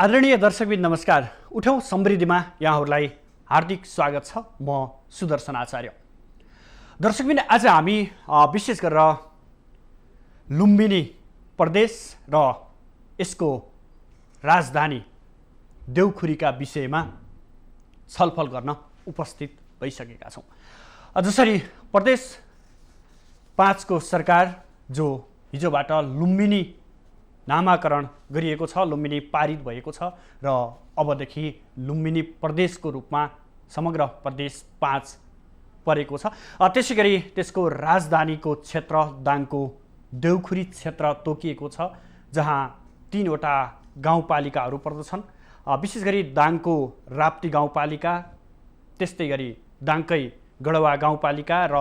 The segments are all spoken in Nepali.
आदरणीय दर्शकबिन नमस्कार। उठौँ समृद्धिमा यहाँहरूलाई हार्दिक स्वागत छ। म सुदर्शन आचार्य। दर्शकबिन आज हामी विशेष गरेर लुम्बिनी प्रदेश र यसको राजधानी देउखुरीका विषयमा छलफल गर्न उपस्थित भइसकेका छौँ। जसरी प्रदेश 5 को सरकार जो हिजोबाट लुम्बिनी नामाकरण गरिएको छ, लुम्बिनी पारित भएको छ र अबदेखि लुम्बिनी प्रदेशको रूपमा समग्र प्रदेश 5 परेको छ। त्यसैगरी त्यसको राजधानीको क्षेत्र दाङको देउखुरी क्षेत्र तोकिएको छ, जहाँ 3 वटा गाउँपालिकाहरू पर्दछन्। विशेष गरी दाङको राप्ती गाउँपालिका, त्यस्तै गरी दाङकै गढवा गाउँपालिका र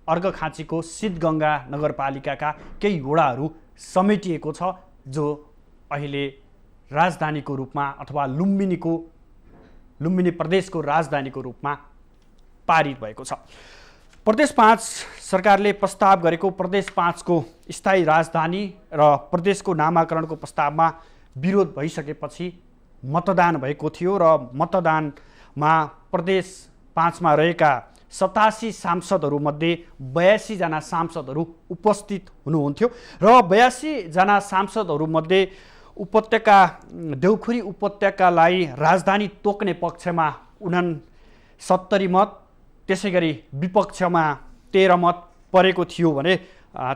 अर्घखाँचीको सिद्धगङ्गा नगरपालिकाका केही वडाहरू समेटिएको छ, जो अहिले राजधानीको रूपमा अथवा लुम्बिनी प्रदेशको राजधानीको रूपमा पारित भएको छ। प्रदेश 5 सरकारले प्रस्ताव गरेको प्रदेश 5 को स्थायी राजधानी र प्रदेशको नामाकरणको प्रस्तावमा विरोध भइसकेपछि मतदान भएको थियो र मतदानमा प्रदेश 5 मा रहेका 87 सांसदहरूमध्ये 82 जना सांसदहरू उपस्थित हुनुहुन्थ्यो र 82 जना सांसदहरूमध्ये देउखुरी उपत्यकालाई राजधानी तोक्ने पक्षमा 69 मत, त्यसै गरी विपक्षमा 13 मत परेको थियो भने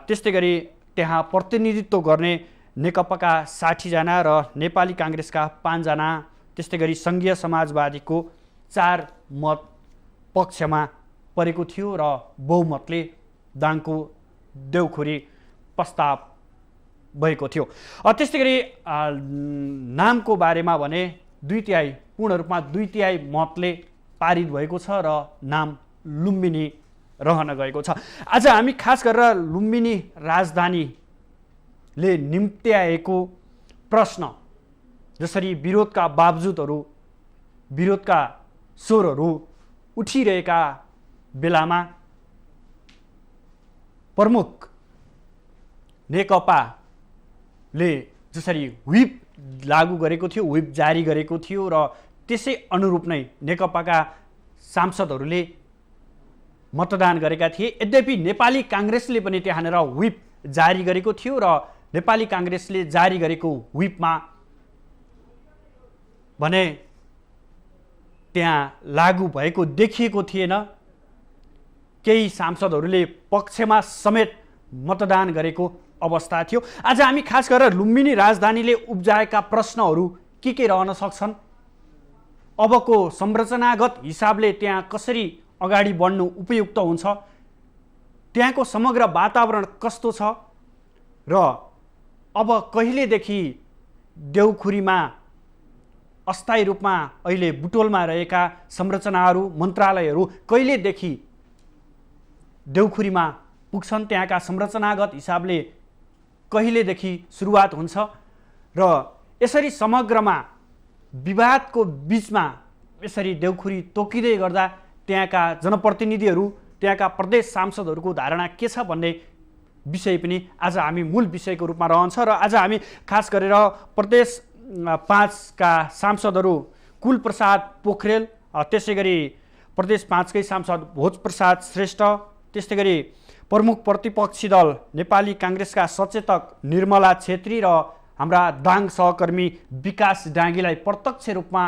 त्यस्तै गरी त्यहाँ प्रतिनिधित्व गर्ने नेकपाका 60 जना र नेपाली काङ्ग्रेसका 5 जना, त्यस्तै गरी सङ्घीय समाजवादीको 4 मत पक्षमा परेको थियो र बहुमतले दाङको देउखुरी प्रस्ताव भएको थियो। त्यस्तै गरी नामको बारेमा भने पूर्ण रूपमा 2/3 मतले पारित भएको छ र नाम लुम्बिनी रहन गएको छ। आज हामी खास गरेर लुम्बिनी राजधानीले निम्त्याएको प्रश्न, जसरी विरोधका स्वरहरू उठिरहेका बेलामा प्रमुख नेकपाले जसरी व्हिप लागू गरेको थियो, व्हिप जारी गरेको थियो र त्यसै अनुरूप नै नेकपाका सांसदहरूले मतदान गरेका थिए। यद्यपि नेपाली काङ्ग्रेसले पनि त्यहाँनिर व्हिप जारी गरेको थियो र नेपाली काङ्ग्रेसले जारी गरेको व्हिपमा भने त्यहाँ लागू भएको देखिएको थिएन। केही सांसदहरूले पक्षमा समेत मतदान गरेको अवस्था थियो। आज हामी खास गरेर लुम्बिनी राजधानीले उब्जाएका प्रश्नहरू के रहन सक्छन्, अबको संरचनागत हिसाबले त्यहाँ कसरी अगाडि बढ्नु उपयुक्त हुन्छ, त्यहाँको समग्र वातावरण कस्तो छ र अब कहिलेदेखि देउखुरीमा अस्थायी रूपमा अहिले बुटोलमा रहेका संरचनाहरू, मन्त्रालयहरू कहिलेदेखि देउखुरीमा पुग्छन्, त्यहाँका संरचनागत हिसाबले कहिलेदेखि सुरुवात हुन्छ र यसरी समग्रमा विवादको बीचमा यसरी देउखुरी तोकिँदै गर्दा त्यहाँका जनप्रतिनिधिहरू, त्यहाँका प्रदेश सांसदहरूको धारणा के छ भन्ने विषय पनि आज हामी मूल विषयको रूपमा रहन्छ। र आज हामी खास गरेर प्रदेश 5 का सांसदहरू कुलप्रसाद पोखरेल, त्यसै गरी प्रदेश 5 कै सांसद भोजप्रसाद श्रेष्ठ, त्यस्तै गरी प्रमुख प्रतिपक्षी दल नेपाली काङ्ग्रेसका सचेतक निर्मला छेत्री र हाम्रा दाङ सहकर्मी विकास डाँगीलाई प्रत्यक्ष रूपमा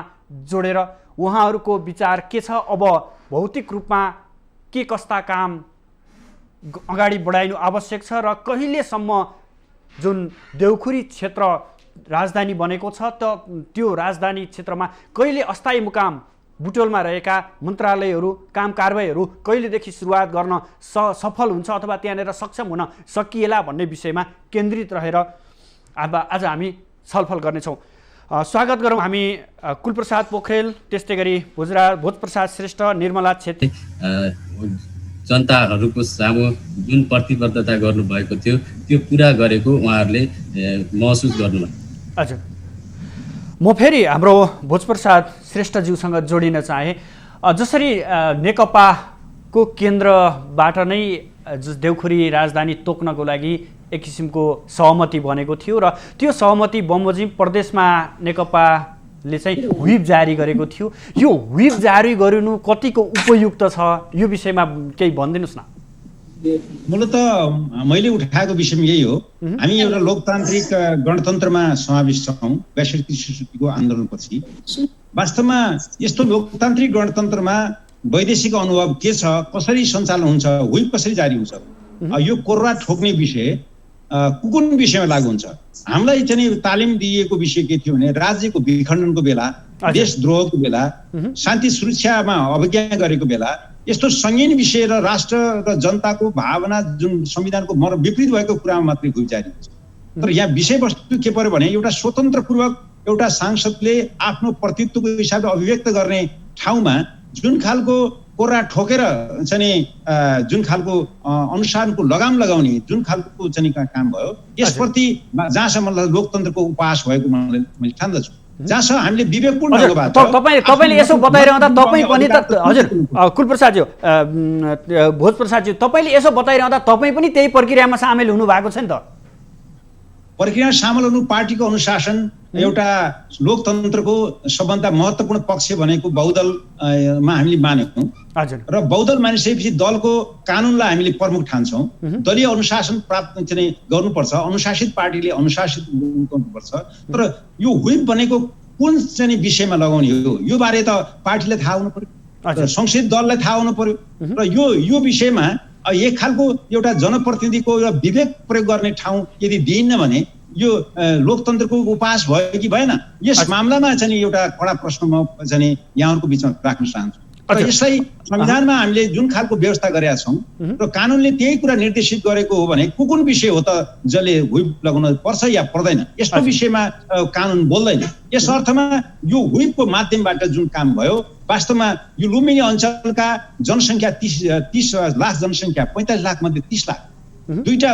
जोडेर उहाँहरूको विचार के छ, अब भौतिक रूपमा के कस्ता काम अगाडि बढाइनु आवश्यक छ र कहिलेसम्म जुन देउखुरी क्षेत्र राजधानी बनेको छ त्यो राजधानी क्षेत्रमा कहिले अस्थायी मुकाम बुटोलमा रहेका मन्त्रालयहरू, काम कारबाहीहरू कहिलेदेखि सुरुवात गर्न सफल हुन्छ अथवा त्यहाँनिर सक्षम हुन सकिएला भन्ने विषयमा केन्द्रित रहेर आज हामी छलफल गर्नेछौँ। स्वागत गरौँ हामी कुलप्रसाद पोखरेल, त्यस्तै गरी भोजप्रसाद श्रेष्ठ, निर्मला छेत्री। जनताहरूको सामु जुन प्रतिबद्धता गर्नुभएको थियो त्यो पुरा गरेको उहाँहरूले महसुस गर्नुभयो। हजुर, म फेरि हाम्रो भोजप्रसाद श्रेष्ठज्यूसँग जोडिन चाहे। जसरी नेकपाको केन्द्रबाट नै देउखुरी राजधानी तोक्नको लागि एक किसिमको सहमति बनेको थियो र त्यो सहमति बमोजिम प्रदेशमा नेकपा ले चाहिँ व्हिप जारी गरेको थियो। यो व्हिप जारी गर्नु कतिको उपयुक्त छ यो विषयमा केही भनिदिनुस् न। मूलत मैले उठाएको विषय यही हो। हामी एउटा लोकतान्त्रिक गणतन्त्रमा समावेश छौँ वैश्विक कृषि आन्दोलनपछि। वास्तवमा यस्तो लोकतान्त्रिक गणतन्त्रमा वैदेशिक अनुभव के छ, कसरी सञ्चालन हुन्छ, व्हिप कसरी जारी हुन्छ, यो कोर्रा ठोक्ने विषय कुन विषयमा लागू हुन्छ। हामीलाई चाहिँ तालिम दिएको विषय के थियो भने राज्यको विखण्डनको बेला, देशद्रोहको बेला, शान्ति सुरक्षामा अवज्ञा गरेको बेला यस्तो सङ्गीन विषय र राष्ट्र र जनताको भावना जुन संविधानको विपरीत भएको कुरामा मात्रै व्हिप जारी हुन्छ। तर यहाँ विषयवस्तु के पर्यो भने एउटा स्वतन्त्रपूर्वक एउटा सांसदले आफ्नो प्रतित्वको हिसाबले अभिव्यक्त गर्ने ठाउँमा जुन खालको कोर्रा ठोकेर चाहिँ जुन खालको अनुसारको लगाम लगाउने जुन खालको चाहिँ काम भयो, यसप्रति जहाँसम्म लोकतन्त्रको उपहास भएको मैले ठान्दछु। जहाँसम्म हामीले विवेकपूर्ण तपाईँले यसो बताइरहँदा तपाईँ पनि त हजुर कुलप्रसादज्यू, भोजप्रसादज्यू, तपाईँले यसो बताइरहँदा तपाईँ पनि त्यही प्रक्रियामा सामेल हुनु भएको छ नि त। प्रक्रिया सामेल हुनु पार्टीको अनुशासन एउटा लोकतन्त्रको सबभन्दा महत्त्वपूर्ण पक्ष भनेको बहुदलमा हामीले मानेछौँ र बहुदल मानिसकेपछि दलको कानुनलाई हामीले प्रमुख ठान्छौँ। दलीय अनुशासन प्राप्त चाहिँ गर्नुपर्छ, अनुशासित पार्टीले अनुशासित गर्नुपर्छ। तर यो व्हिप भनेको कुन चाहिँ विषयमा लगाउने हो यो बारे त पार्टीलाई थाहा हुनु पर्यो, संसदीय दललाई थाहा हुनु पर्यो। र यो विषयमा एक खालको एउटा जनप्रतिनिधिको एउटा विवेक प्रयोग गर्ने ठाउँ यदि दिइन्न भने यो लोकतन्त्रको उपहास भयो कि भएन, यस मामलामा चाहिँ एउटा कडा प्रश्न म चाहिँ यहाँहरूको बिचमा राख्न चाहन्छु। र यसलाई संविधानमा हामीले जुन खालको व्यवस्था गरेका छौँ र कानुनले त्यही कुरा निर्देशित गरेको हो भने कुन विषय हो त जसले व्हिप लगाउन पर्छ या पर्दैन, यस्तो विषयमा कानुन बोल्दैन। यस अर्थमा यो व्हिपको माध्यमबाट जुन काम भयो, वास्तवमा यो लुम्बिनी अञ्चलका जनसङ्ख्या 30 लाख जनसङ्ख्या, 45 लाख मध्ये 30 लाख, दुईटा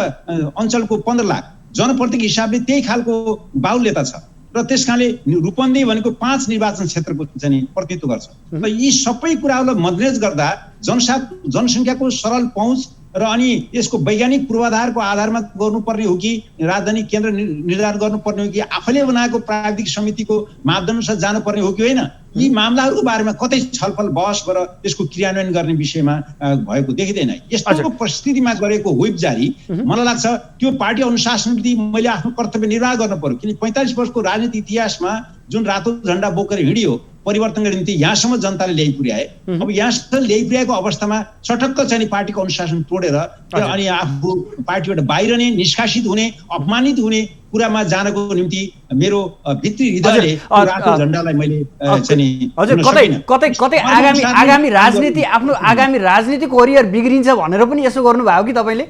अञ्चलको 15 लाख जनप्रतिको हिसाबले त्यही खालको बाहुल्यता छ। र त्यस कारणले रूपन्देही भनेको 5 निर्वाचन क्षेत्रको चाहिँ प्रतिनिधित्व गर्छ। र यी सबै कुराहरूलाई मध्यनजर गर्दा जनसङ्ख्याको सरल पहुँच र अनि यसको वैज्ञानिक पूर्वाधारको आधारमा गर्नुपर्ने हो कि राजधानी केन्द्र निर्धारण गर्नुपर्ने हो कि आफैले बनाएको प्राविधिक समितिको मापदण्डअनुसार जानुपर्ने हो कि होइन, यी मामलाहरूको बारेमा कतै छलफल बहस गरेर त्यसको क्रियान्वयन गर्ने विषयमा भएको देखिँदैन। यस्तो परिस्थितिमा गरेको व्हिप जारी मलाई लाग्छ त्यो पार्टी अनुशासनप्रति मैले आफ्नो कर्तव्य निर्वाह गर्न पर्यो। किन 45 वर्षको राजनीतिक इतिहासमा जुन रातो झण्डा बोकेर हिँडियो परिवर्तन गर्ने निम्ति यहाँसम्म जनताले ल्याइ पुर्याए। अब यहाँसम्म ल्याइ पुर्याएको अवस्थामा चटक्क चाहिँ पार्टीको अनुशासन तोडेर अनि आफू पार्टीबाट बाहिर नै निष्कासित हुने, अपमानित हुने कुरामा जानको निम्ति मेरो भित्री हृदयले रातो झण्डालाई मैले चाहिँ हजुर कतै आगामी राजनीति आफ्नो आगामी राजनीतिक करियर बिग्रिन्छ भनेर पनि यसो गर्नुभयो कि तपाईँले?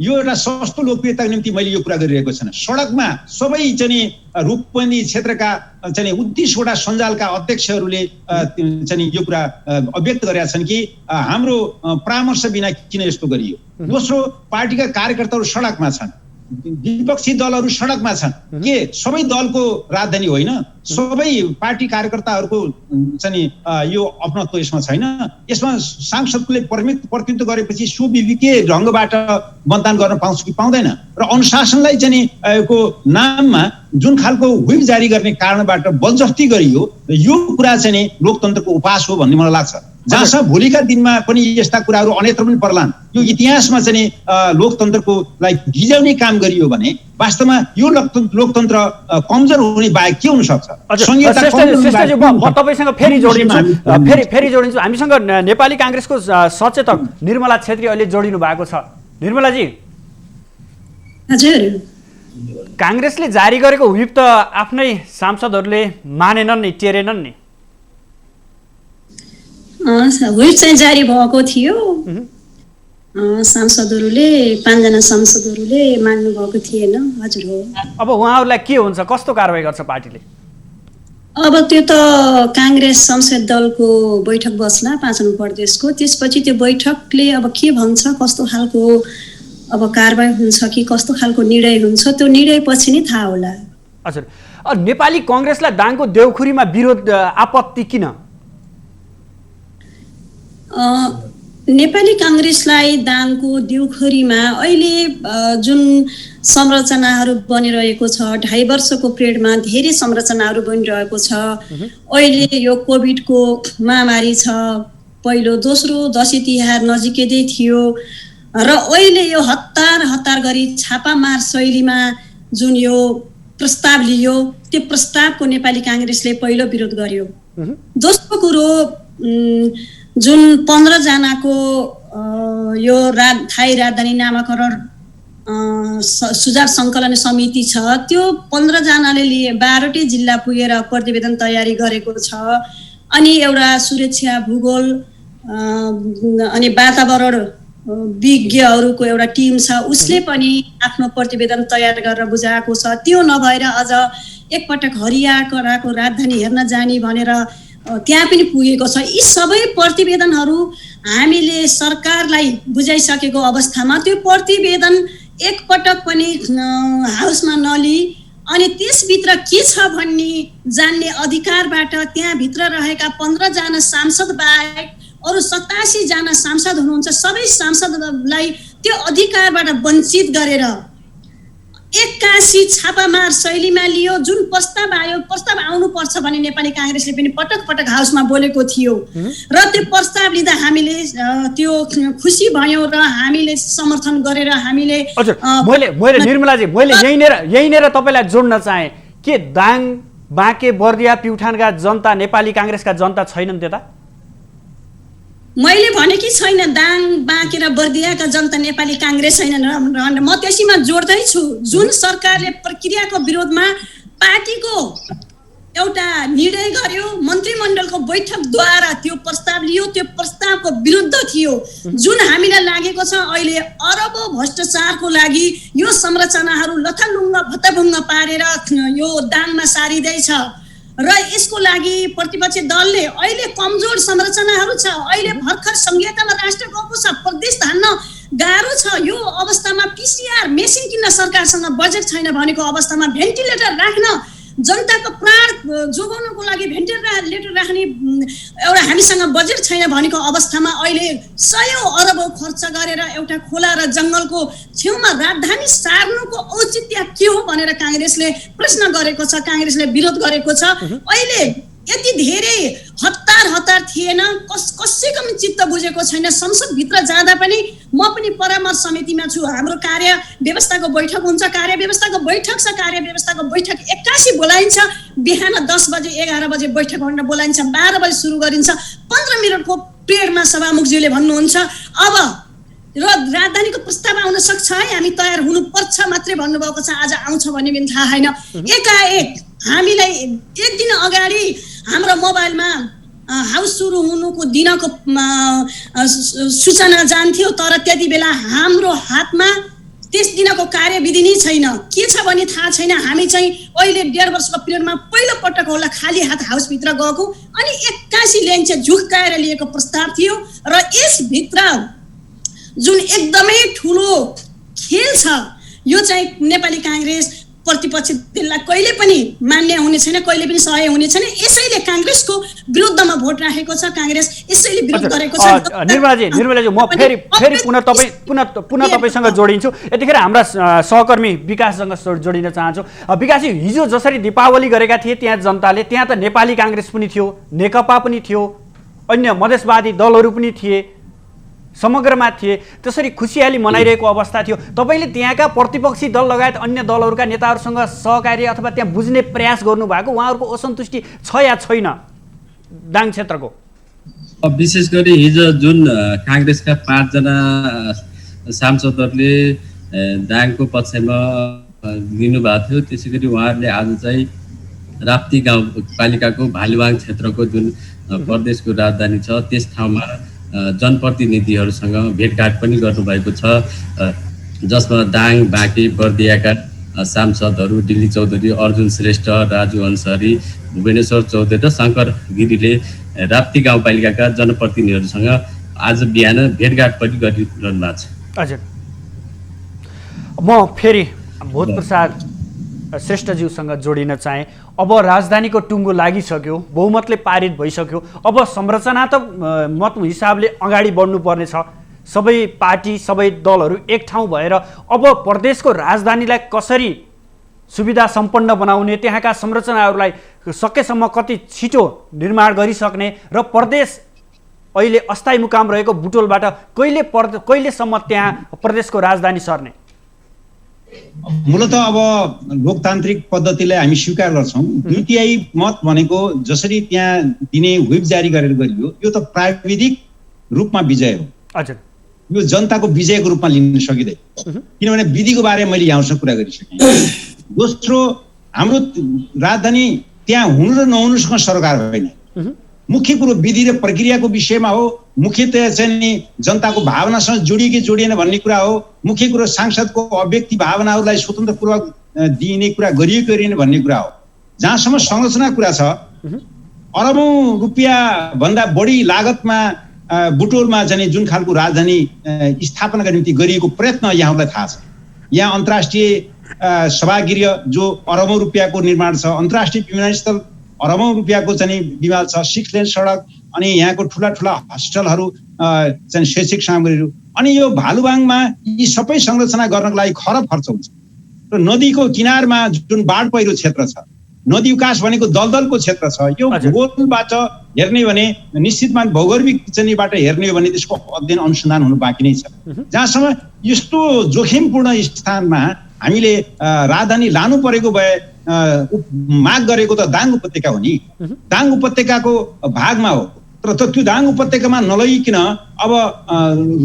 यो एउटा सस्तो लोकप्रियताको निम्ति मैले यो कुरा गरिरहेको छैन। सडकमा सबै चाहिँ रूपन्देही क्षेत्रका चाहिँ 29वटा सञ्जालका अध्यक्षहरूले चाहिँ यो कुरा अभिव्यक्त गरेका छन् कि हाम्रो परामर्श बिना किन यस्तो गरियो। दोस्रो, पार्टीका कार्यकर्ताहरू सडकमा छन्, विपक्षी दलहरू सडकमा छन्। के सबै दलको राजधानी होइन? सबै पार्टी कार्यकर्ताहरूको चाहिँ यो अपनत्व यसमा छैन। यसमा सांसदले प्रतिनिधित्व गरेपछि सुविवेकीय ढङ्गबाट मतदान गर्न पाउँछ कि पाउँदैन? र अनुशासनलाई चाहिँ को नाममा जुन खालको व्हिप जारी गर्ने कारणबाट बलजफ्ती गरियो, यो कुरा चाहिँ लोकतन्त्रको उपहास हो भन्ने मलाई लाग्छ। जहाँसम्म भोलिका दिनमा पनि यस्ता कुराहरू अन्यत्र पनि पर्लान्। यो इतिहासमा चाहिँ लोकतन्त्रको लागि गिजाउने काम गरियो भने वास्तवमा यो लोकतन्त्र कमजोर हुने बाहेक के हुन सक्छ? म तपाईसँग फेरि जोडिन्छु। हामीसँग नेपाली काङ्ग्रेसको सचेतक निर्मला छेत्री अहिले जोडिनु भएको छ। निर्मलाजी, हजुर, काङ्ग्रेसले जारी गरेको व्हिप त आफ्नै सांसदहरूले मानेनन् नि, टेरेनन् नि। व्हिप चाहिँ जारी भएको थियो, सांसदहरूले 5 जना सांसदहरूले मान्नु भएको थिएन। हजुर हो। अब उहाँहरूलाई के हुन्छ, कस्तो कारबाही गर्छ पार्टीले? अब त्यो त काङ्ग्रेस संसद दलको बैठक बस्ला 5 नम्बर प्रदेशको, त्यसपछि त्यो बैठकले अब के भन्छ, कस्तो खालको अब कारबाही हुन्छ कि कस्तो खालको निर्णय हुन्छ, त्यो निर्णय पछि नै थाहा होला। हजुर, नेपाली काङ्ग्रेसलाई दाङको देउखुरीमा विरोध आपत्ति किन? नेपाली काङ्ग्रेसलाई दाङको देउखुरीमा अहिले जुन संरचनाहरू बनिरहेको छ, 2.5 वर्षको पिरियडमा धेरै संरचनाहरू बनिरहेको छ। अहिले यो कोभिडको महामारी छ, पहिलो दोस्रो दसैँ तिहार नजिकै थियो र अहिले यो हतार गरी छापामार शैलीमा जुन यो प्रस्ताव लियो, त्यो प्रस्तावको नेपाली काङ्ग्रेसले पहिलो विरोध गर्यो। दोस्रो कुरो, जुन 15 जनाको यो थाई राजधानी नामाकरण सुझाव सङ्कलन समिति छ, त्यो 15 जनाले 12वटै जिल्ला पुगेर प्रतिवेदन तयारी गरेको छ। अनि एउटा सुरक्षा, भूगोल अनि वातावरण विज्ञहरूको एउटा टिम छ, उसले पनि आफ्नो प्रतिवेदन तयार गरेर बुझाएको छ। त्यो नभएर अझ एकपटक हरियाणाको राजधानी हेर्न जाने भनेर त्यहाँ पनि पुगेको छ। यी सबै प्रतिवेदनहरू हामीले सरकारलाई बुझाइसकेको अवस्थामा त्यो प्रतिवेदन एकपटक पनि हाउसमा नलिई अनि त्यसभित्र के छ भन्ने जान्ने अधिकारबाट त्यहाँभित्र रहेका 15 जना सांसद बाहेक अरू 87 जना सांसद हुनुहुन्छ, सबै सांसदलाई त्यो अधिकारबाट वञ्चित गरेर 81 छापामार शैलीमा लियो। जुन प्रस्ताव आयो, प्रस्ताव आउनुपर्छ भने नेपाली काङ्ग्रेसले पनि पटक हाउसमा बोलेको थियो र त्यो प्रस्ताव लिँदा हामीले त्यो खुसी भयौँ र हामीले समर्थन गरेर हामीले मैले निर्मलाजी मैले यहीँनेर तपाईँलाई जोड्न चाहेँ के दाङ, बाँके, बर्दिया, प्युठानका जनता नेपाली काङ्ग्रेसका जनता छैनन् त्यता? मैले भने कि छैन, दाङ, बाँके र बर्दियाका जनता नेपाली काङ्ग्रेस छैनन्। म त्यसैमा जोड्दैछु, जुन सरकारले प्रक्रियाको विरोधमा पार्टीको एउटा निर्णय गर्यो, मन्त्रीमण्डलको बैठकद्वारा त्यो प्रस्ताव लियो, त्यो प्रस्तावको विरुद्ध थियो। जुन हामीलाई लागेको छ अहिले अरबौं भ्रष्टाचारको लागि यो संरचनाहरू लथालुङ्ग भत्ताभुङ्ग पारेर यो दाङमा सारिँदैछ र यसको लागि प्रतिपक्षी दलले अहिले कमजोर संरचनाहरू छ, अहिले भर्खर संहितामा राष्ट्र गएको छ, प्रदेश धान्न गाह्रो छ। यो अवस्थामा PCR मेसिन किन्न सरकारसँग बजेट छैन भनेको अवस्थामा भेन्टिलेटर राख्न, जनताको प्राण जोगाउनको लागि भेन्टिलेटर राख्ने एउटा हामीसँग बजेट छैन भनेको अवस्थामा अहिले 100 अरबौं खर्च गरेर एउटा खोला र जङ्गलको छेउमा राजधानी सार्नुको औचित्य के हो भनेर काङ्ग्रेसले प्रश्न गरेको छ, काङ्ग्रेसले विरोध गरेको छ। अहिले यति धेरै हतार थिएन, कसैको पनि चित्त बुझेको छैन। संसदभित्र जाँदा पनि म पनि परामर्श समितिमा छु, हाम्रो कार्य व्यवस्थाको बैठक हुन्छ, कार्य व्यवस्थाको बैठक छ, कार्य व्यवस्थाको बैठक 81 बोलाइन्छ, बिहान 10 बजे 11 बजे बैठक भनेर बोलाइन्छ, 12 बजे सुरु गरिन्छ। 15 मिनटको पिरियडमा सभामुखज्यूले भन्नुहुन्छ अब र राजधानीको प्रस्ताव आउन सक्छ है, हामी तयार हुनुपर्छ मात्रै भन्नुभएको छ। आज आउँछ भन्ने पनि थाहा छैन। एकाएक हामीलाई एक दिन अगाडि हाम्रो मोबाइलमा हाउस सुरु हुनुको दिनको सूचना जान्थ्यो, तर त्यति बेला हाम्रो हातमा त्यस दिनको कार्यविधि नै छैन। के छ भने थाहा छैन। हामी चाहिँ अहिले 1.5 वर्षको पिरियडमा पहिलो पटक होला खाली हात हाउसभित्र गएको अनि 81 लेन्च झुक्काएर लिएको प्रस्ताव थियो र यसभित्र जुन एकदमै ठुलो खेल छ, यो चाहिँ नेपाली काङ्ग्रेस प्रतिपक्षी दललाई कहिले पनि मान्य हुने छैन, कहिले पनि सहाय हुने छैन। यसैले काङ्ग्रेसको विरुद्धमा भोट राखेको छ, काङ्ग्रेस यसैले विरोध गरेको छ। निर्मलाजी म फेरि पुनः तपाईसँग जोडिन्छु। यतिखेर हाम्रा सहकर्मी विकाससँग जोडिन चाहन्छु। विकासजी, हिजो जसरी दीपावली गरेका थिए त्यहाँ जनताले, त्यहाँ त नेपाली काङ्ग्रेस पनि थियो, नेकपा पनि थियो, अन्य मधेसवादी दलहरू पनि थिए, समग्रमा थिए, त्यसरी खुसियाली मनाइरहेको अवस्था थियो। तपाईँले त्यहाँका प्रतिपक्षी दल लगायत अन्य दलहरूका नेताहरूसँग सहकार्य अथवा त्यहाँ बुझ्ने प्रयास गर्नुभएको, उहाँहरूको असन्तुष्टि छ या छैन दाङ क्षेत्रको? विशेष गरी हिजो जुन काङ्ग्रेसका 5 जना सांसदहरूले दाङको पक्षमा लिनुभएको थियो, त्यसै गरी उहाँहरूले आज चाहिँ राप्ती गाउँपालिकाको भालुवाङ क्षेत्रको जुन प्रदेशको राजधानी छ त्यस ठाउँमा जनप्रतिनिधिहरूसँग भेटघाट पनि गर्नुभएको छ, जसमा दाङ, बाँके, बर्दियाका सांसदहरू दिल्ली चौधरी, अर्जुन श्रेष्ठ, राजु अन्सारी, भुवनेश्वर चौधरी र शङ्कर गिरीले राप्ती गाउँपालिकाका जनप्रतिनिधिहरूसँग आज बिहान भेटघाट पनि गरिरहनु भएको छ। हजुर, म फेरि भोजप्रसाद श्रेष्ठज्यूसँग जोडिन चाहे। अब राजधानीको टुङ्गो लागिसक्यो, बहुमतले पारित भइसक्यो, अब संरचनात्मक हिसाबले अगाडि बढ्नुपर्ने छ। सबै पार्टी सबै दलहरू एक ठाउँ भएर अब प्रदेशको राजधानीलाई कसरी सुविधा सम्पन्न बनाउने, त्यहाँका संरचनाहरूलाई सकेसम्म कति छिटो निर्माण गरिसक्ने र प्रदेश अहिले अस्थायी मुकाम रहेको बुटोलबाट कहिलेसम्म त्यहाँ प्रदेशको राजधानी सर्ने? मूलत अब लोकतान्त्रिक पद्धतिलाई हामी स्वीकार गर्छौँ। 2/3 मत भनेको जसरी त्यहाँ दिने व्हिप जारी गरेर गरियो, यो त प्राविधिक रूपमा विजय हो। हजुर, यो जनताको विजयको रूपमा लिन सकिँदैन, किनभने विधिको बारेमा मैले यहाँसँग कुरा गरिसकेँ। दोस्रो, हाम्रो राजधानी त्यहाँ हुनु र नहुनुसँग सरकार होइन। मुख्य कुरो विधि र प्रक्रियाको विषयमा हो, मुख्यतया चाहिँ नि जनताको भावनासँग जोडियो कि जोडिएन भन्ने कुरा हो। मुख्य कुरो सांसदको अव्यक्ति भावनाहरूलाई स्वतन्त्रपूर्वक दिइने कुरा गरियो कि गरिएन भन्ने कुरा हो। जहाँसम्म संरचना कुरा छ, अरबौँ रुपियाँ भन्दा बढी लागतमा बुटोलमा चाहिँ जुन खालको राजधानी स्थापनाका निम्ति गरिएको प्रयत्न यहाँहरूलाई थाहा छ। यहाँ अन्तर्राष्ट्रिय सभागृह जो अरबौँ रुपियाँको निर्माण छ, अन्तर्राष्ट्रिय विमानस्थल अरबौँ रुपियाँको चाहिँ विवाद छ, 6 लेन सडक, अनि यहाँको ठुला ठुला हस्पिटलहरू चाहिँ शैक्षिक सामग्रीहरू, अनि यो भालुबाङमा यी सबै संरचना गर्नको लागि खरब खर्च हुन्छ। र नदीको किनारमा जुन बाढ पहिरो क्षेत्र छ, नदी विकास भनेको दलदलको क्षेत्र छ। यो भूगोलबाट हेर्ने भने निश्चितमा भौगोलिक चनीबाट हेर्ने हो भने त्यसको अध्ययन अनुसन्धान हुनु बाँकी नै छ। जहाँसम्म यस्तो जोखिमपूर्ण स्थानमा हामीले राजधानी लानु परेको भए माग गरेको त दाङ उपत्यका हो नि, दाङ उपत्यकाको भागमा हो। तर त्यो दाङ उपत्यकामा नलगिकन अब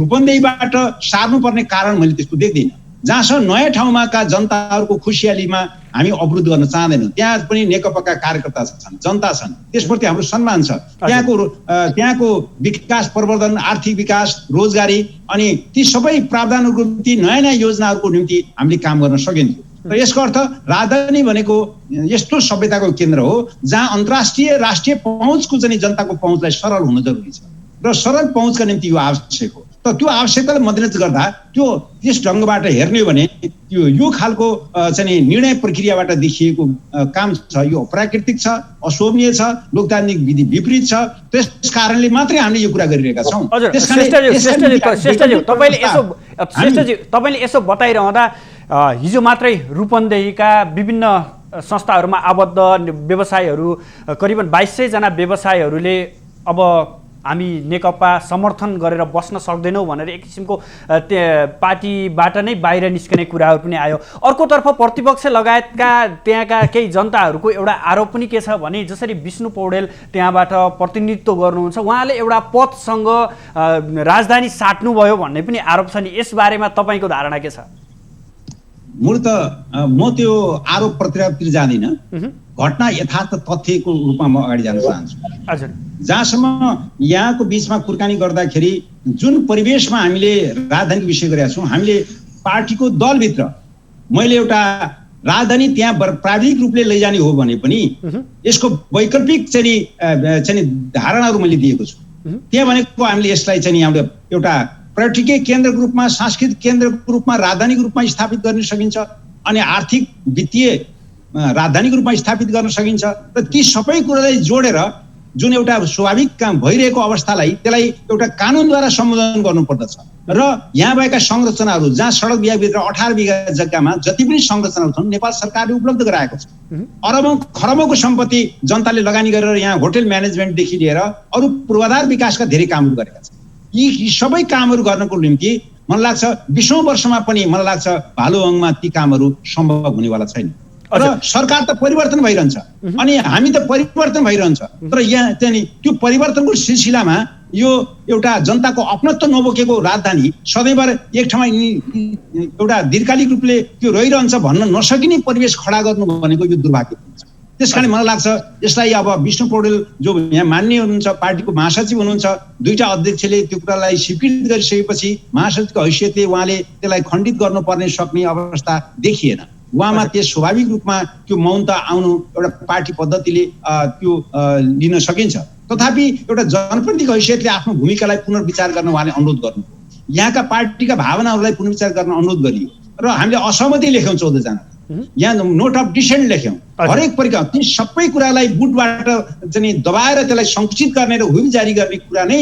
रूपन्देहीबाट सार्नुपर्ने कारण मैले त्यसको देख्दिनँ। जहाँसम्म नयाँ ठाउँमा का जनताहरूको खुसियालीमा हामी अवरुद्ध गर्न चाहँदैनौँ। त्यहाँ पनि नेकपाका कार्यकर्ता छन्, जनता छन्, त्यसप्रति हाम्रो सम्मान छ। त्यहाँको विकास प्रवर्धन, आर्थिक विकास, रोजगारी अनि ती सबै प्रावधानहरूको निम्ति नयाँ नयाँ योजनाहरूको निम्ति हामीले काम गर्न सकिन्थ्यो। र यसको अर्थ राजधानी भनेको यस्तो सभ्यताको केन्द्र हो जहाँ अन्तर्राष्ट्रिय राष्ट्रिय पहुँचको चाहिँ जनताको पहुँचलाई सरल हुन जरुरी छ र सरल पहुँचका निम्ति यो आवश्यक हो। त त्यो आवश्यकतालाई मध्यनजर गर्दा त्यो त्यस ढङ्गबाट हेर्ने हो भने यो खालको चाहिँ निर्णय प्रक्रियाबाट देखिएको काम छ, यो अप्राकृतिक छ, अशोभनीय छ, लोकतान्त्रिक विधि विपरीत छ। त्यस कारणले मात्रै हामीले यो कुरा गरिरहेका छौँ। तपाईँले यसो बताइरहँदा हिजो मात्रै रूपन्देहीका विभिन्न संस्थाहरूमा आबद्ध व्यवसायहरू करिबन 2200 जना व्यवसायहरूले अब हामी नेकपा समर्थन गरेर बस्न सक्दैनौँ भनेर एक किसिमको पार्टीबाट नै बाहिर निस्कने कुराहरू पनि आयो। अर्कोतर्फ प्रतिपक्ष लगायतका त्यहाँका केही जनताहरूको एउटा आरोप पनि के छ भने जसरी विष्णु पौडेल त्यहाँबाट प्रतिनिधित्व गर्नुहुन्छ, उहाँले एउटा पदसँग राजधानी साट्नुभयो भन्ने पनि आरोप छ नि, यसबारेमा तपाईँको धारणा के छ? मूलत म त्यो आरोप प्रत्यारोपतिर जाँदिनँ, घटना यथार्थ तथ्यको रूपमा म अगाडि जान चाहन्छु। हजुर, जहाँसम्म यहाँको बिचमा कुराकानी गर्दाखेरि जुन परिवेशमा हामीले राजधानीको विषय गरेका छौँ, हामीले पार्टीको दलभित्र मैले एउटा राजधानी त्यहाँ प्राविधिक रूपले लैजाने हो भने पनि यसको वैकल्पिक चाहिँ धारणाहरू मैले दिएको छु। त्यहाँ भनेको हामीले यसलाई चाहिँ हामीले एउटा पर्यटकीय केन्द्रको रूपमा, सांस्कृतिक केन्द्रको रूपमा, राजधानीको रूपमा स्थापित गर्न सकिन्छ, अनि आर्थिक वित्तीय राजधानीको रूपमा स्थापित गर्न सकिन्छ। र ती सबै कुरालाई जोडेर जुन एउटा स्वाभाविक काम भइरहेको अवस्थालाई त्यसलाई एउटा कानुनद्वारा सम्बोधन गर्नुपर्दछ। र यहाँ भएका संरचनाहरू जहाँ सडक विभागभित्र 18 बिघा जग्गामा जति पनि संरचनाहरू छन् नेपाल सरकारले उपलब्ध गराएको छ। अरबौं खरबौंको सम्पत्ति जनताले लगानी गरेर यहाँ होटल म्यानेजमेन्टदेखि लिएर अरू पूर्वाधार विकासका धेरै कामहरू गरेका छन्। यी सबै कामहरू गर्नको निम्ति मलाई लाग्छ 20औं वर्षमा पनि मलाई लाग्छ भालुवाङमा ती कामहरू सम्भव हुनेवाला छैन। र सरकार त परिवर्तन भइरहन्छ अनि हामी त परिवर्तन भइरहन्छ, तर यहाँ चाहिँ त्यो परिवर्तनको सिलसिलामा यो एउटा जनताको अपनत्व नबोकेको राजधानी सधैँभर एक ठाउँमा एउटा दीर्घकालिक रूपले त्यो रहिरहन्छ भन्न नसकिने परिवेश खडा गर्नु भनेको यो दुर्भाग्यपूर्ण छ। त्यसकारण मलाई लाग्छ यसलाई अब विष्णु पौडेल जो यहाँ मान्य हुनुहुन्छ, पार्टीको महासचिव हुनुहुन्छ, दुईटा अध्यक्षले त्यो कुरालाई स्वीकृत गरिसकेपछि महासचिवको हैसियतले उहाँले त्यसलाई खण्डित गर्नुपर्ने सक्ने अवस्था देखिएन। उहाँमा त्यस स्वाभाविक रूपमा त्यो मौनता आउनु एउटा पार्टी पद्धतिले त्यो लिन सकिन्छ। तथापि एउटा जनप्रतिनिधिको हैसियतले आफ्नो भूमिकालाई पुनर्विचार गर्न उहाँले अनुरोध गर्नु, यहाँका पार्टीका भावनाहरूलाई पुनर्विचार गर्न अनुरोध गरियो र हामीले असहमति लेख्यौँ 14 जना। यहाँ नोट अफ डिसेन्ट लेख्यौँ, हरेक परिका ती सबै कुरालाई बुटबाट चाहिँ दबाएर त्यसलाई सङ्कुचित गर्ने र हुइल जारी गर्ने कुरा नै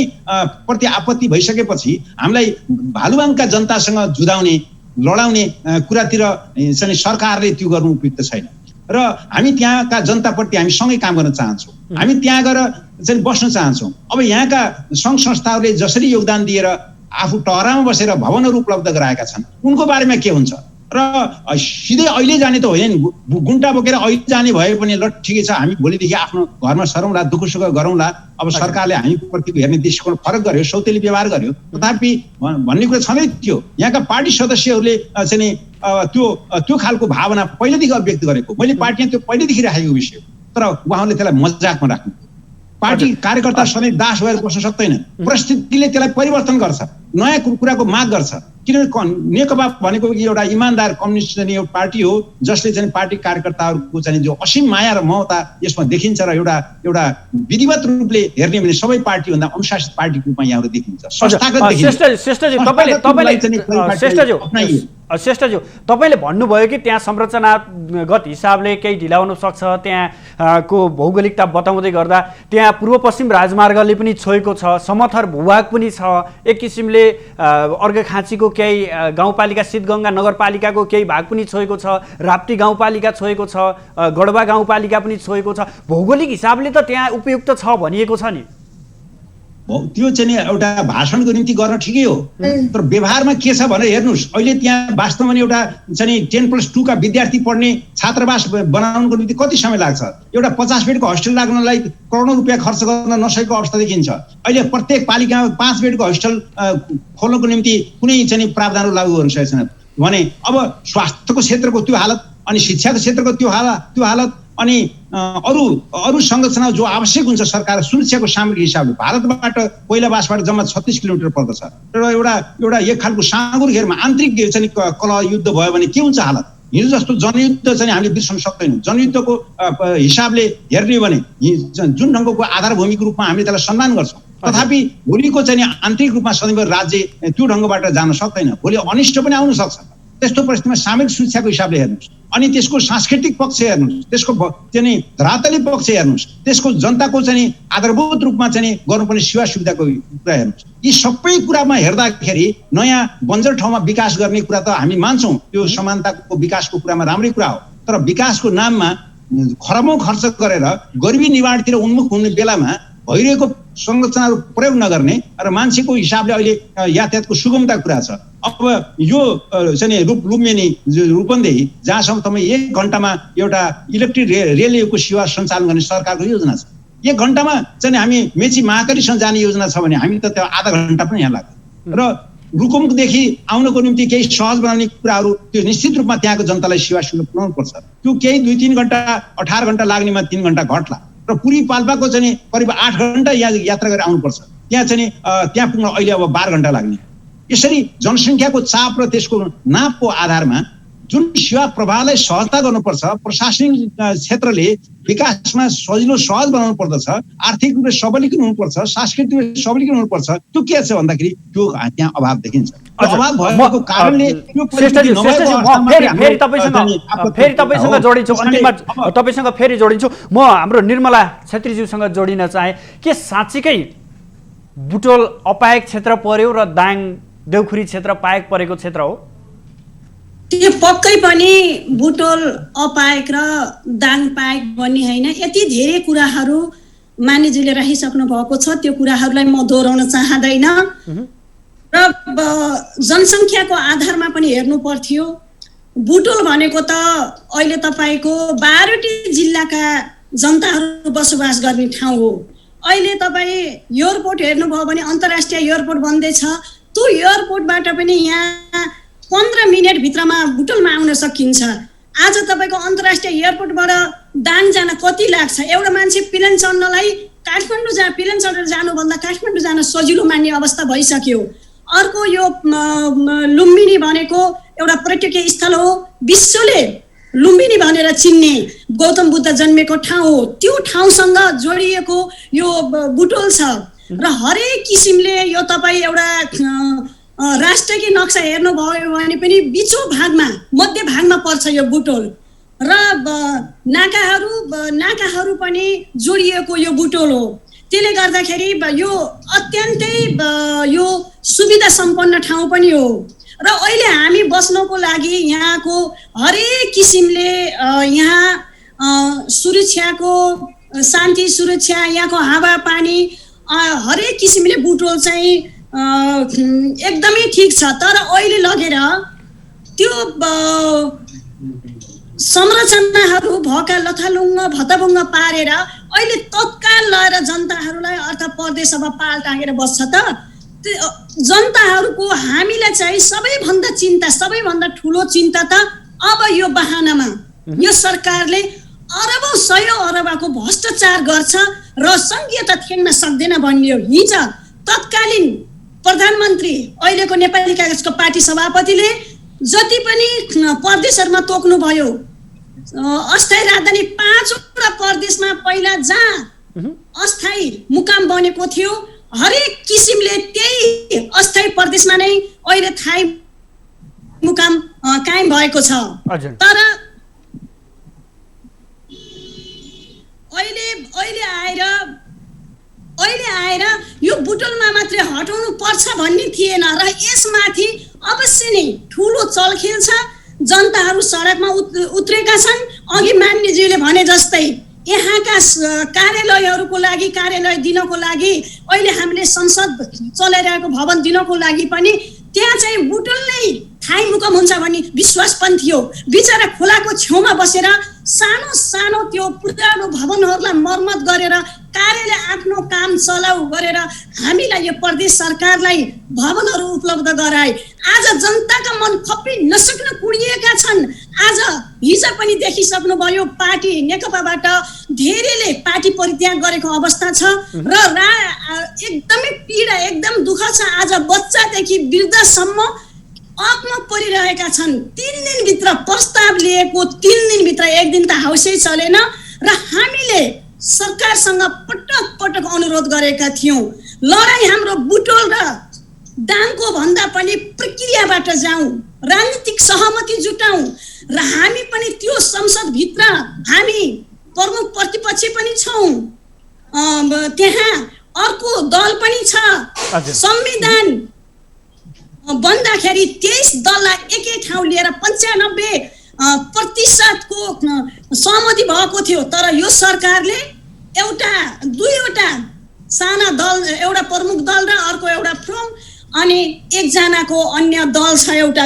प्रति आपत्ति भइसकेपछि हामीलाई भालुवाङका जनतासँग जुधाउने लडाउने कुरातिर चाहिँ सरकारले त्यो गर्नु उपयुक्त छैन र हामी त्यहाँका जनताप्रति हामी सँगै काम गर्न चाहन्छौँ, हामी त्यहाँ गएर चाहिँ बस्न चाहन्छौँ। अब यहाँका सङ्घ संस्थाहरूले जसरी योगदान दिएर आफू टहरामा बसेर भवनहरू उपलब्ध गराएका छन् उनको बारेमा के हुन्छ र सिधै अहिले जाने त होइन, गुन्टा बोकेर अहिले जाने भए पनि ल ठिकै छ, हामी भोलिदेखि आफ्नो घरमा सरौँला, दुःख सुख गरौँला। अब सरकारले हामी प्रतिको हेर्ने दृष्टिकोण फरक गर्यो, सौतेली व्यवहार गर्यो, तथापि भन्ने कुरा छँदै थियो। यहाँका पार्टी सदस्यहरूले चाहिँ त्यो खालको भावना पहिलेदेखि अभिव्यक्त गरेको, मैले पार्टीमा त्यो पहिलेदेखि राखेको विषय, तर उहाँहरूले त्यसलाई मजाकमा राख्नु। पार्टी कार्यकर्ता सधैँ दास भएर बस्न सक्दैन, परिस्थितिले त्यसलाई परिवर्तन गर्छ, नयाँ कुराको माग गर्छ। किनभने नेकपा भनेको एउटा इमान्दार कम्युनिस्ट चाहिँ एउटा पार्टी हो जसले चाहिँ पार्टी कार्यकर्ताहरूको चाहिँ जो असीम माया र ममता यसमा देखिन्छ र एउटा विधिवत रूपले हेर्ने भने सबै पार्टीभन्दा अनुशासित पार्टीको रूपमा यहाँहरू देखिन्छ, संस्थागत देखिन्छ। श्रेष्ठज्यू, तपाईँले भन्नुभयो कि त्यहाँ संरचनागत हिसाबले केही ढिला हुन सक्छ, त्यहाँको भौगोलिकता बताउँदै गर्दा त्यहाँ पूर्व पश्चिम राजमार्गले पनि छोएको छ, समथर भूभाग पनि छ, एक किसिमले अर्घाखाँचीको केही गाउँपालिका, सिद्धगङ्गा नगरपालिकाको केही भाग पनि छोएको छ, राप्ती गाउँपालिका छोएको छ, गडबा गाउँपालिका पनि छोएको छ। भौगोलिक हिसाबले त त्यहाँ उपयुक्त छ भनिएको छ नि, त्यो चाहिँ एउटा भाषणको निम्ति गर्न ठिकै हो, तर व्यवहारमा के छ भनेर हेर्नुहोस्। अहिले त्यहाँ वास्तवमा एउटा चाहिँ 10+2 का विद्यार्थी पढ्ने छात्रावास बनाउनको निम्ति कति समय लाग्छ? एउटा 50 बेडको होस्टेल लाग्नलाई करोडौँ रुपियाँ खर्च गर्न नसकेको अवस्था देखिन्छ। अहिले प्रत्येक पालिकामा 5 बेडको होस्टेल खोल्नको निम्ति कुनै चाहिँ प्रावधानहरू लागू गर्न सकेको छैन भने अब स्वास्थ्यको क्षेत्रको त्यो हालत, अनि शिक्षाको क्षेत्रको त्यो हालत अनि अरू संरचना जो आवश्यक हुन्छ सरकार सुरक्षाको सामग्री हिसाबले भारतबाट कोइलावासबाट जम्मा 36 किलोमिटर पर्दछ र एउटा एक खालको साँगुर घेरमा आन्तरिक चाहिँ कलह युद्ध भयो भने के हुन्छ हालत? हिजो जस्तो जनयुद्ध चाहिँ हामीले बिर्सन सक्दैनौँ। जनयुद्धको हिसाबले हेर्ने भने जुन ढङ्गको आधारभूमिको रूपमा हामीले त्यसलाई सम्मान गर्छौँ, तथापि भोलिको चाहिँ आन्तरिक रूपमा सदैव राज्य त्यो ढङ्गबाट जान सक्दैन, भोलि अनिष्ट पनि आउन सक्छ। त्यस्तो परिस्थितिमा सामूहिक सुरक्षाको हिसाबले हेर्नुहोस्, अनि त्यसको सांस्कृतिक पक्ष हेर्नुहोस्, त्यसको चाहिँ धरातली पक्ष हेर्नुहोस्, त्यसको जनताको चाहिँ आधारभूत रूपमा चाहिँ गर्नुपर्ने सेवा सुविधाको कुरा हेर्नुहोस्। यी सबै कुरामा हेर्दाखेरि नयाँ बन्जर ठाउँमा विकास गर्ने कुरा त हामी मान्छौँ, त्यो समानताको विकासको कुरामा राम्रै कुरा हो, तर विकासको नाममा खरबौँ खर्च गरेर गरिबी निवारणतिर उन्मुख हुने बेलामा भइरहेको संरचनाहरू प्रयोग नगर्ने र मान्छेको हिसाबले अहिले यातायातको सुगमता कुरा छ। अब यो चाहिँ लुम्बिनी रूपन्देही जहाँसम्म तपाईँ 1 घन्टामा एउटा इलेक्ट्रिक रेलवेको सेवा सञ्चालन गर्ने सरकारको योजना छ, 1 घन्टामा चाहिँ हामी मेची महाकालीसँग जाने योजना छ भने हामी त त्यो आधा घन्टा पनि यहाँ लाग्छ। र रुकुमदेखि आउनको निम्ति केही सहज बनाउने कुराहरू त्यो निश्चित रूपमा त्यहाँको जनतालाई सेवा सुविधा पुर्याउनु पर्छ। त्यो केही 2-3 घन्टा 18 घन्टा लाग्नेमा 3 घन्टा घट्ला र पुरी पाल्पाको चाहिँ करिब 8 घन्टा यहाँ यात्रा गरेर आउनुपर्छ, त्यहाँ चाहिँ त्यहाँ पुग्न अहिले अब 12 घन्टा लाग्ने। यसरी जनसङ्ख्याको चाप र त्यसको नापको आधारमा जुन सेवा प्रवाहलाई सहजता गर्नुपर्छ, प्रशासनिक क्षेत्रले विकासमा सजिलो सहज बनाउनु पर्दछ, आर्थिक रूपले सबलीकरण हुनुपर्छ, सांस्कृतिक रूपले सबलीकरण हुनुपर्छ, त्यो के छ भन्दाखेरि त्यो त्यहाँ अभाव देखिन्छ। अभाव भएको कारणले फेरि तपाईँसँग जोडिन्छु, अन्तिममा तपाईँसँग फेरि जोडिन्छु। म हाम्रो निर्मला छेत्रीज्यूसँग जोडिन चाहे के साँच्चीकै बुटोल अपायक क्षेत्र पर्यो र दाङ देउखुरी क्षेत्र पायक परेको क्षेत्र हो? त्यो पक्कै पनि बुटोल अपायक र दाङ पायक भन्ने होइन, यति धेरै कुराहरू मानिसले राखिसक्नु भएको छ, त्यो कुराहरूलाई म दोहोऱ्याउन चाहँदैन। र जनसङ्ख्याको आधारमा पनि हेर्नु पर्थ्यो। बुटोल भनेको त अहिले तपाईँको 12वटै जिल्लाका जनताहरू बसोबास गर्ने ठाउँ हो। अहिले तपाईँ एयरपोर्ट हेर्नुभयो भने अन्तर्राष्ट्रिय एयरपोर्ट बन्दैछ, त्यो एयरपोर्टबाट पनि यहाँ 15 मिनटभित्रमा बुटोलमा आउन सकिन्छ। आज तपाईँको अन्तर्राष्ट्रिय एयरपोर्टबाट दाङ जान कति लाग्छ? एउटा मान्छे प्लेन चढ्नलाई प्लेन चढेर जानुभन्दा काठमाडौँ जान सजिलो मान्ने अवस्था भइसक्यो। अर्को यो लुम्बिनी भनेको एउटा पर्यटकीय स्थल हो, विश्वले लुम्बिनी भनेर चिन्ने गौतम बुद्ध जन्मेको ठाउँ हो, त्यो ठाउँसँग जोडिएको यो बुटोल छ। र हरेक किसिमले यो तपाईँ एउटा राष्ट्रिय नक्सा हेर्नुभयो भने पनि बिचो भागमा मध्य भागमा पर्छ यो बुटोल र नाकाहरू पनि जोडिएको यो बुटोल हो। त्यसले गर्दाखेरि यो अत्यन्तै यो सुविधा सम्पन्न ठाउँ पनि हो र अहिले हामी बस्नको लागि यहाँको हरेक किसिमले यहाँ सुरक्षाको शान्ति सुरक्षा यहाँको हावापानी हरेक किसिमले बुटोल चाहिँ एकदमै ठिक छ। तर अहिले लगेर त्यो संरचनाहरू भएका लथालुङ्ग भत्ताभुङ्ग पारेर अहिले तत्काल लगेर जनताहरूलाई अर्थात् प्रदेश सभा पाल टाँगेर बस्छ त जनताहरूको हामीलाई चाहिँ सबैभन्दा चिन्ता सबैभन्दा ठुलो चिन्ता त अब यो बहानामा यो सरकारले अरबौं सयौं अरबको भ्रष्टाचार गर्छ र संघीयता थ्याङ्न सक्दैन भन्ने हो। हिजो तत्कालीन प्रधानमन्त्री अहिलेको नेपाली काङ्ग्रेसको पार्टी सभापतिले जति पनि प्रदेशहरूमा तोक्नु भयो अस्थायी राजधानी 5वटा प्रदेशमा पहिला जहाँ अस्थायी मुकाम बनेको थियो हरेक किसिमले त्यही अस्थायी प्रदेशमा नै अहिले थाई मुकाम कायम भएको छ। तर अहिले आएर यो बुटोलमा मात्रै हटाउनु पर्छ भन्ने थिएन र यसमाथि अवश्य नै ठुलो चलखेल छ। जनताहरू सडकमा उत्रेका छन्। अघि मान्यज्यूले भने जस्तै यहाँका कार्यालयहरूको लागि कार्यालय दिनको लागि अहिले हामीले संसद चलाइरहेको भवन दिनको लागि पनि त्यहाँ चाहिँ बुटोल नै थाई मुकाम हुन्छ भन्ने विश्वास पनि थियो। बिचरा खोलाको छेउमा बसेर सानो सानो त्यो पुरानो भवनहरूलाई मर्मत गरेर कार्यालय आफ्नो काम चलाउ गरेर हामीलाई यो प्रदेश सरकारलाई भवनहरू उपलब्ध गराए। आज जनताका मन खप्पि नसक्न कुडिएका छन्। आज हिजो पनि देखिसक्नुभयो पार्टी नेकपाबाट धेरैले पार्टी परित्याग गरेको अवस्था छ र एकदमै पीडा एकदम दुःख छ। आज बच्चादेखि वृद्धसम्म अपमा परिरहेका छन्। 3 दिनभित्र प्रस्ताव लिएको 3 दिनभित्र 1 दिन त हाउसै चलेन र हामीले सरकारसँग पटक पटक अनुरोध गरेका थियौं लडाई हाम्रो बुटोल र दाङको भन्दा पनि प्रक्रियाबाट जाउँ राजनीतिक सहमति जुटाउँ र हामी पनि त्यो संसदभित्र हामी प्रमुख प्रतिपक्ष पनि छौं। त्यहाँ अर्को दल पनि छ। संविधान बन्दाखेरि 23 दललाई एकै ठाउँ लिएर 95% को सहमति भएको थियो। तर यो सरकारले दुईवटा साना दल एउटा प्रमुख दल र अर्को एउटा फ्रम अनि एकजनाको अन्य दल छ एउटा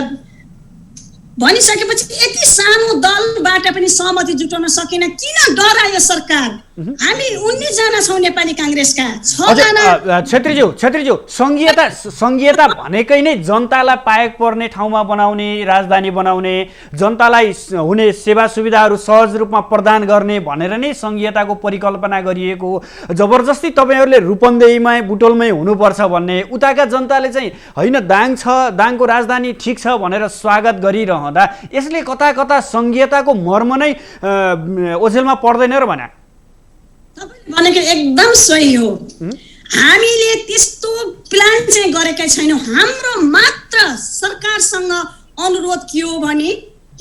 भनिसकेपछि यति सानो दलबाट पनि सहमति जुटाउन सकेन। किन डरायो सरकार? हामी 19 जना छौं नेपाली कांग्रेसका 6 जना। छेत्रीज्यू संघीयता भनेकै नै जनतालाई पाएक पर्ने ठाउँमा बनाउने राजधानी बनाउने जनतालाई हुने सेवा सुविधाहरू सहज रूपमा प्रदान गर्ने भनेर नै संघीयताको परिकल्पना गरिएको। जबरजस्ती तपाईहरुले रूपन्देहीमै बुटोलमै हुनुपर्छ भन्ने उताका जनताले चाहिँ हैन दाङ छ दाङको राजधानी ठीक छ भनेर स्वागत गरिरहँदा यसले कता कता संघीयताको मर्म नै ओझेलमा पर्दैन र भने तपाईले भनेको एकदम सही हो। हामीले त्यस्तो प्लान चाहिँ गरेकै छैनौं। हाम्रो मात्र सरकारसँग अनुरोध के हो भने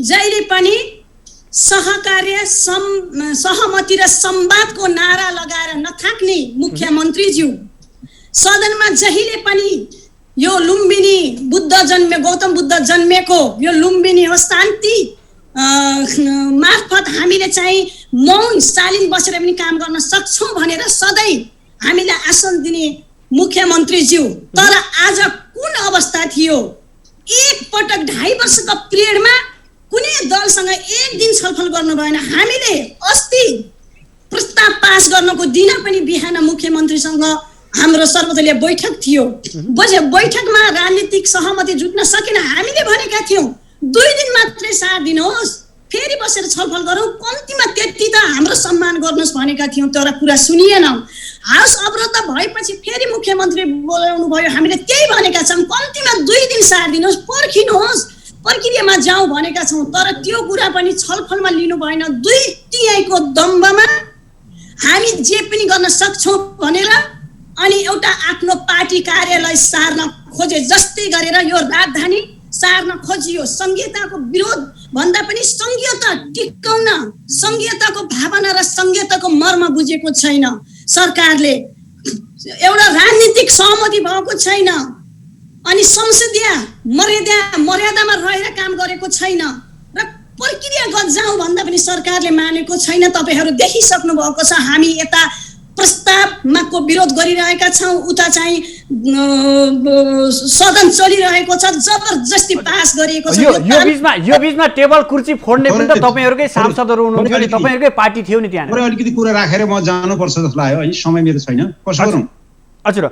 जहिले पनि सहकार्य सहमति र संवादको नारा लगाएर नथाक्ने मुख्यमन्त्रीज्यू सदनमा जहिले पनि यो लुम्बिनी गौतम बुद्ध जन्मेको यो लुम्बिनी हो शान्ति मार्फत हामीले चाहिँ मौन शालीन बसेर पनि काम गर्न सक्छौं भनेर सधैँ हामीलाई आश्वासन दिने मुख्यमन्त्रीज्यू। तर आज कुन अवस्था थियो? एक पटक 2.5 वर्षको पिरियडमा कुनै दलसँग एक दिन छलफल गर्नु भएन। हामीले अस्ति प्रस्ताव पास गर्नको दिन पनि बिहान मुख्यमन्त्रीसँग हाम्रो सर्वदलीय बैठक थियो। बैठकमा राजनीतिक सहमति जुट्न सकेन। हामीले भनेका थियौं 2 दिन मात्रै साथ दिनुहोस् फेरि बसेर छलफल गरौँ कम्तीमा त्यति त हाम्रो सम्मान गर्नुहोस् भनेका थियौं। तर कुरा सुनिएन। हाउस अवरोध भएपछि फेरि मुख्यमन्त्री बोलाउनु भयो। हामीले त्यही भनेका छौं कम्तीमा 2 दिन साथ दिनुहोस् पर्खिनुहोस् प्रक्रियामा जाउँ भनेका छौं। तर त्यो कुरा पनि छलफलमा लिनु भएन। 2 को दम्बमा हामी जे पनि गर्न सक्छौं भनेर अनि एउटा आफ्नो पार्टी कार्यालय सार्न खोजे जस्तै गरेर यो राजधानी सार्न खोजियो। संघीयताको विरोध भन्दा पनि संघीयता टिकाउन, संघीयताको भावना र संघीयताको मर्म बुझेको छैन सरकारले। एउटा राजनीतिक सहमति भएको छैन अनि संसदीय मर्यादामा रहेर काम गरेको छैन र प्रक्रियागत जाउँ भन्दा पनि सरकारले मानेको छैन। तपाईहरू देखिसक्नु भएको छ, हामी यता प्रस्तावमा को विरोध गरिरहेका छौँ, उता चाहिँ सदन चलिरहेको छ, जबरजस्ती पास गरिएको छ। यो बीचमा टेबल कुर्सी फोड्ने पनि त तपाईहरुकै सांसदहरु हुनुहुन्थ्यो नि, तपाईहरुकै पार्टी थियो नि त्यहाँ। अलिकति कुरा राखेर म जानुपर्छ जस्तो लाग्यो, है समय मेरो छैन, कसो गरौँ? हजुर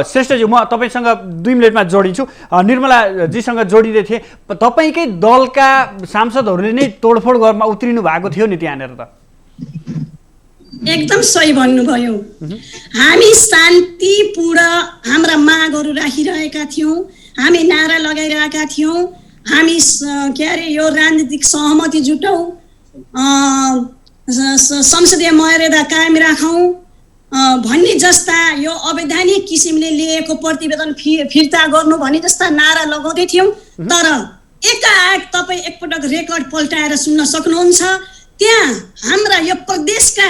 श्रेष्ठजी, म तपाईसँग 2 मिनेटमा जोडिन्छु। निर्मला जीसँग जोडिँदै थिए, तपाईकै दलका सांसदहरूले नै तोडफोड गर्न उत्रिनु भएको थियो नि त्यहाँनिर त। एकदम सही भन्नुभयो। हामी शान्तिपूर्ण हाम्रा मागहरू राखिरहेका थियौँ, हामी नारा लगाइरहेका थियौँ, हामी के अरे यो राजनीतिक सहमति जुटौँ, संसदीय मर्यादा कायम राखौँ भन्ने जस्ता यो अवैधानिक किसिमले लिएको प्रतिवेदन फिर्ता गर्नु भन्ने जस्ता नारा लगाउँदै थियौँ। तर एकाएक तपाईँ एकपटक रेकर्ड पल्टाएर सुन्न सक्नुहुन्छ, त्यहाँ हाम्रा यो प्रदेशका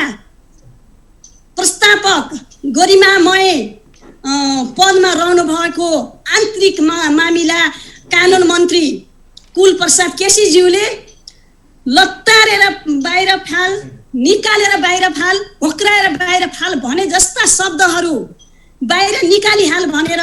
प्रस्तावक गरिमामय पदमा रहनु भएको आन्तरिक मामिला कानुन मन्त्री कुलप्रसाद केसीज्यूले लत्तारेर बाहिर फाल, निकालेर बाहिर फाल, भोक्राएर बाहिर फाल भने जस्ता शब्दहरू बाहिर निकालिहाल भनेर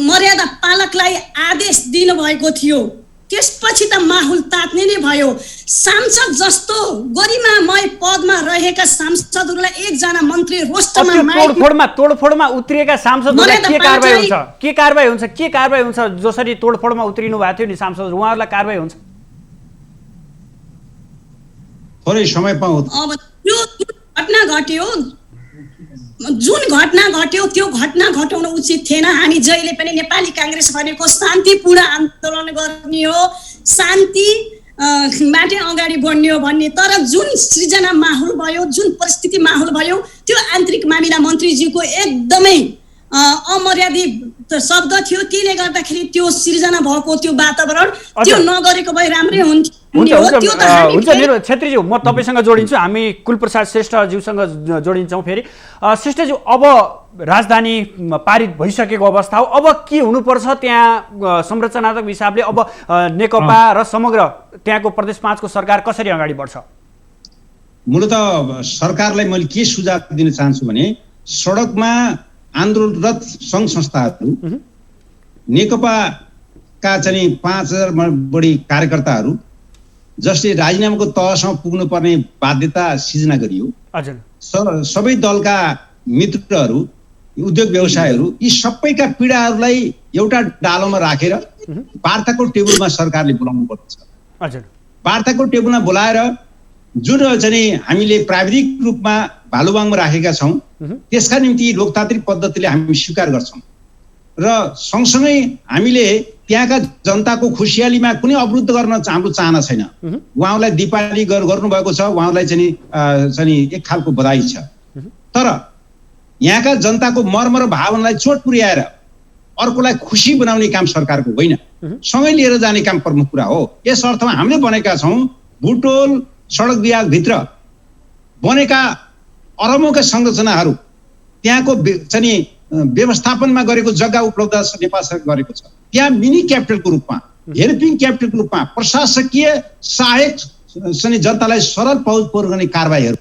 मर्यादा पालकलाई आदेश दिनुभएको थियो। त्यसपछि त माहौल तात्ने नै भयो। सांसद जस्तो गरिमामय पदमा रहेका सांसदहरूलाई एकजना मन्त्री रोस्टरमा तोडफोडमा उत्रिएका सांसदहरूलाई के कारबाही हुन्छ? के कारबाही हुन्छ जसरी तोडफोडमा उत्रिनु भएको थियो नि सांसदहरू, उहाँहरूलाई कारबाही हुन्छ? थोरै समय पाऊ। अब यो घटना घट्यो, जुन घटना घट्यो त्यो घटना घटाउन उचित थिएन। हामी जहिले पनि नेपाली कांग्रेस भनेको शान्तिपूर्ण आन्दोलन गर्ने हो, शान्तिबाटै अगाडि बढ्ने हो भन्ने। तर जुन सृजना माहौल भयो, जुन परिस्थिति माहौल भयो, त्यो आन्तरिक मामिला मन्त्रीज्यूको एकदमै अमर्यादित शब्द थियो। त्यसले गर्दाखेरि त्यो सृजना भएको त्यो वातावरण त्यो नगरेको भए राम्रै हुन्थ्यो। हुन्छ छेत्रीज्यू, म तपाईसँग जोडिन्छु। हामी कुलप्रसाद श्रेष्ठज्यूसँग जोडिन्छौँ फेरि। श्रेष्ठज्यू, अब राजधानी पारित भइसकेको अवस्था हो, अब के हुनुपर्छ त्यहाँ संरचनात्मक हिसाबले? अब नेकपा र समग्र त्यहाँको प्रदेश 5 को सरकार कसरी अगाडि बढ्छ? मूलत सरकारलाई मैले के सुझाव दिन चाहन्छु भने, सडकमा आन्दोलनरत सङ्घ संस्थाहरू, नेकपाका चाहिँ 5000 बढी कार्यकर्ताहरू जसले राजीनामाको तहसम्म पुग्नुपर्ने बाध्यता सिर्जना गरियो। सबै दलका मित्रहरू, उद्योग व्यवसायहरू, यी सबैका पीडाहरूलाई एउटा डालोमा राखेर वार्ताको टेबलमा सरकारले बोलाउनु पर्छ। वार्ताको टेबलमा बोलाएर जुन चाहिँ हामीले प्राविधिक रूपमा भालुवाङमा राखेका छौँ त्यसका निम्ति लोकतान्त्रिक पद्धतिले हामी स्वीकार गर्छौँ र सँगसँगै हामीले त्यहाँका जनताको खुसियालीमा कुनै अवरुद्ध गर्न हाम्रो चाहना छैन। उहाँहरूलाई दीपावली गर्नुभएको छ, उहाँहरूलाई चाहिँ एक खालको बधाई छ। तर यहाँका जनताको मर्म र भावनालाई चोट पुर्याएर अर्कोलाई खुसी बनाउने काम सरकारको होइन, सँगै लिएर जाने काम प्रमुख कुरा हो। यस अर्थमा हामीले बनेका छौँ बुटोल सडक विभागभित्र बनेका अरबौंका संरचनाहरू त्यहाँको चाहिँ व्यवस्थापनमा गरेको जग्गा उपलब्ध नेपाल सरकार गरेको छ। त्यहाँ मिनी क्यापिटलको रूपमा, हेल्पिङ क्यापिटलको रूपमा प्रशासकीय सहायक जनतालाई सरल पहुँच पुर्याउने कारबाहीहरू।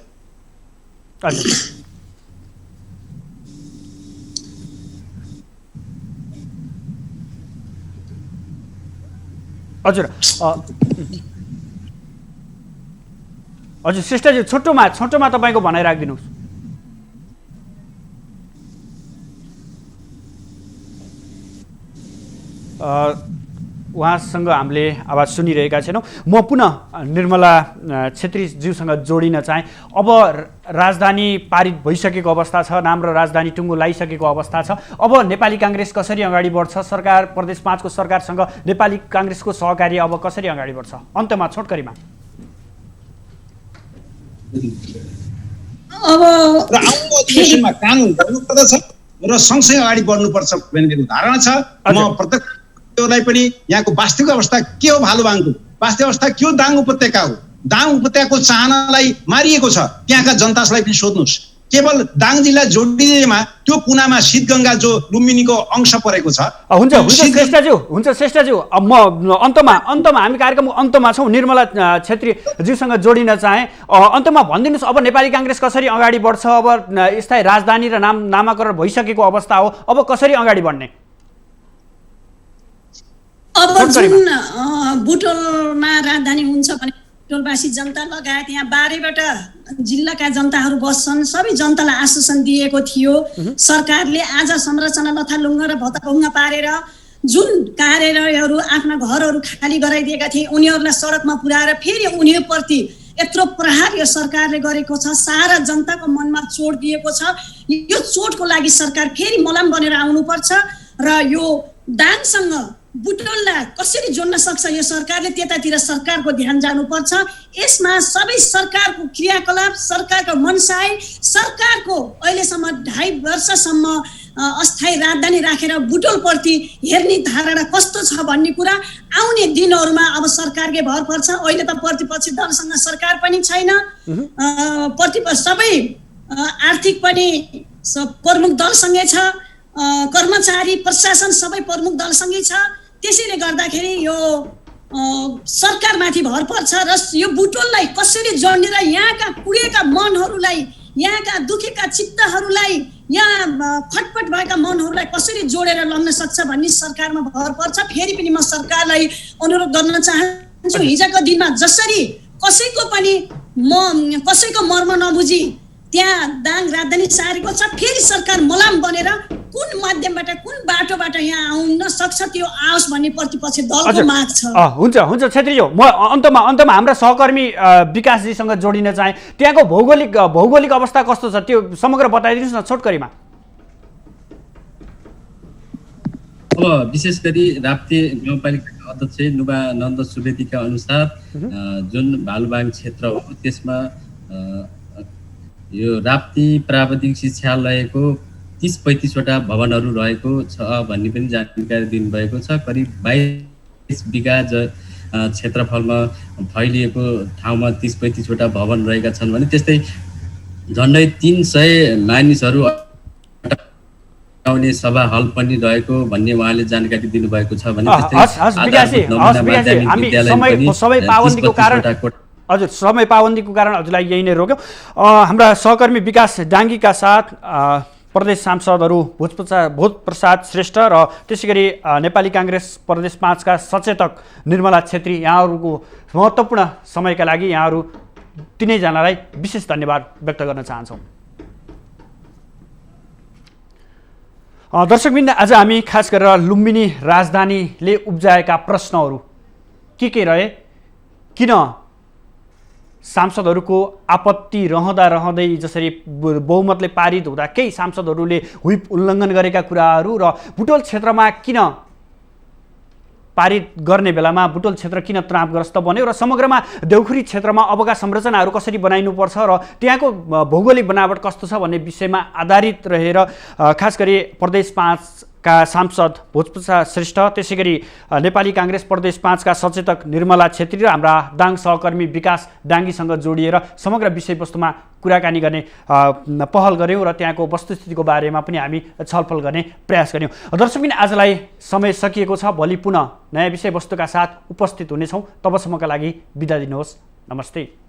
हजुर हजुर श्रेष्ठजी, छोटोमा तपाईँको भनाइ राखिदिनुहोस्। उहाँसँग हामीले आवाज सुनिरहेका छैनौँ। म पुनः निर्मला छेत्रीज्यूसँग जोडिन चाहेँ। अब राजधानी पारित भइसकेको अवस्था छ, नाम र राजधानी टुङ्गो लगाइसकेको अवस्था छ। अब नेपाली कांग्रेस कसरी अगाडि बढ्छ? सरकार, प्रदेश 5 को सरकारसँग नेपाली कांग्रेसको सहकार्य अब कसरी अगाडि बढ्छ? अन्तमा छोटकरीमा अब आउने अधिवेशनमा कानुन गर्नुपर्दछ, र सँगसँगै अगाडि बढ्नुपर्छ भन्ने मेरो धारणा छ। म प्रत्येकलाई पनि यहाँको वास्तविक अवस्था के हो, भालुबाङको वास्तविक अवस्था के हो, दाङ उपत्यका हो, दाङ उपत्यकाको चाहनालाई मारिएको छ, त्यहाँका जनतालाई पनि सोध्नुहोस्। केवल दाङ जिल्ला जोडिदिएमा त्यो कुनामा शीतगङ्गा जो लुम्बिनीको अंश परेको छ। हुन्छ श्रेष्ठज्यू, म अन्तमा हामी कार्यक्रमको अन्तमा छौँ। निर्मला छेत्रीज्यूसँग जोडिन चाहे, अन्तमा भनिदिनुहोस्, अब नेपाली काङ्ग्रेस कसरी अगाडि बढ्छ? अब स्थायी राजधानी र नामाकरण भइसकेको अवस्था हो, अब कसरी अगाडि बढ्ने? अब जुन बुटोलमा राजधानी हुन्छ भने बुटोलवासी जनता लगायत यहाँ 12वटा जिल्लाका जनताहरू बस्छन्, सबै जनतालाई आश्वासन दिएको थियो। सरकारले आज संरचना लथालुङ्ग र भत्ताभुङ्ग पारेर जुन कार्यालयहरू आफ्ना घरहरू खाली गराइदिएका थिए उनीहरूलाई सडकमा पुर्याएर फेरि उनीहरूप्रति यत्रो प्रहार यो सरकारले गरेको छ। सारा जनताको मनमा चोट दिएको छ। यो चोटको लागि सरकार फेरि मलाम बनेर आउनुपर्छ र यो दाङसँग बुटोललाई कसरी जोड्न सक्छ यो सरकारले, त्यतातिर सरकारको ध्यान जानुपर्छ। यसमा सबै सरकारको क्रियाकलाप, सरकारको मनसाय, सरकारको अहिलेसम्म 2.5 वर्षसम्म अस्थायी राजधानी राखेर बुटोलप्रति हेर्ने धारणा कस्तो छ भन्ने कुरा आउने दिनहरूमा अब सरकारकै भर पर्छ। अहिले त प्रतिपक्षी दलसँग सरकार पनि छैन, सबै आर्थिक पनि प्रमुख दलसँगै छ, कर्मचारी प्रशासन सबै प्रमुख दलसँगै छ। त्यसैले गर्दाखेरि यो सरकारमाथि भर पर्छ र यो बुटोललाई कसरी जोड्ने र यहाँका कुडेका मनहरूलाई, यहाँका दुखेका चित्तहरूलाई, यहाँ खटपट भएका मनहरूलाई कसरी जोडेर लग्न सक्छ भन्ने सरकारमा भर पर्छ। फेरि पनि म सरकारलाई अनुरोध गर्न चाहन्छु, हिजोको दिनमा जसरी कसैको मर्म नबुझी त्यहाँ दाङ राजधानी सारेको छ, फेरि सरकार मलाम बनेर कुन माध्यमबाट कुन बाटोबाट यहाँ आउन सक्छ त्यो आओस् भन्ने प्रतिपक्ष दलको माग छ। हुन्छ छेत्रीज्यू, म अन्तमा हाम्रा सहकर्मी विकासजीसँग जोडिन चाहे। त्यहाँको भौगोलिक अवस्था कस्तो छ त्यो समग्र बताइदिनुहोस् न छोटकरीमा। अब विशेष गरी राप्ती गाउँपालिकाका अध्यक्ष नुबानन्द सुवेदीका अनुसार जुन भालुबाङ क्षेत्र हो त्यसमा यो राप्ती प्राविधिक शिक्षालयको 30-35 वटा भवनहरू रहेको छ भन्ने पनि जानकारी दिनुभएको छ। करिब 22 बिघा क्षेत्रफलमा फैलिएको ठाउँमा 30-35 वटा भवन रहेका छन् भने त्यस्तै झन्डै 300 मानिसहरू आउने सभा हल पनि रहेको भन्ने उहाँले जानकारी दिनुभएको छ भने हजुर समय पाबन्दीको कारण हजुरलाई यही नै रोक्यौँ। हाम्रा सहकर्मी विकास डाङ्गीका साथ प्रदेश सांसदहरू भोजप्रसाद श्रेष्ठ र त्यसैगरी नेपाली काङ्ग्रेस प्रदेश 5 का सचेतक निर्मला छेत्री, यहाँहरूको महत्त्वपूर्ण समयका लागि यहाँहरू तीनैजनालाई विशेष धन्यवाद व्यक्त गर्न चाहन्छौँ। दर्शकवृन्द, आज हामी खास गरेर लुम्बिनी राजधानीले उब्जाएका प्रश्नहरू के रहे, किन सांसदहरूको आपत्ति रहँदै जसरी बहुमतले पारित हुँदा केही सांसदहरूले व्हिप उल्लङ्घन गरेका कुराहरू र बुटोल क्षेत्रमा किन पारित गर्ने बेलामा बुटोल क्षेत्र किन तनावग्रस्त बन्यो र समग्रमा देउखुरी क्षेत्रमा अबका संरचनाहरू कसरी बनाइनुपर्छ र त्यहाँको भौगोलिक बनावट कस्तो छ भन्ने विषयमा आधारित रहेर खास गरी प्रदेश 5 का सांसद भोजप्रसाद श्रेष्ठ, त्यसैगरी नेपाली काङ्ग्रेस प्रदेश 5 का सचेतक निर्मला छेत्री र हाम्रा दाङ सहकर्मी विकास डाङ्गीसँग जोडिएर समग्र विषयवस्तुमा कुराकानी गर्ने पहल गऱ्यौँ र त्यहाँको वस्तुस्थितिको बारेमा पनि हामी छलफल गर्ने प्रयास गऱ्यौँ। दर्शकबिन, आजलाई समय सकिएको छ। भोलि पुनः नयाँ विषयवस्तुका साथ उपस्थित हुनेछौँ। तबसम्मका लागि बिदा दिनुहोस्। नमस्ते।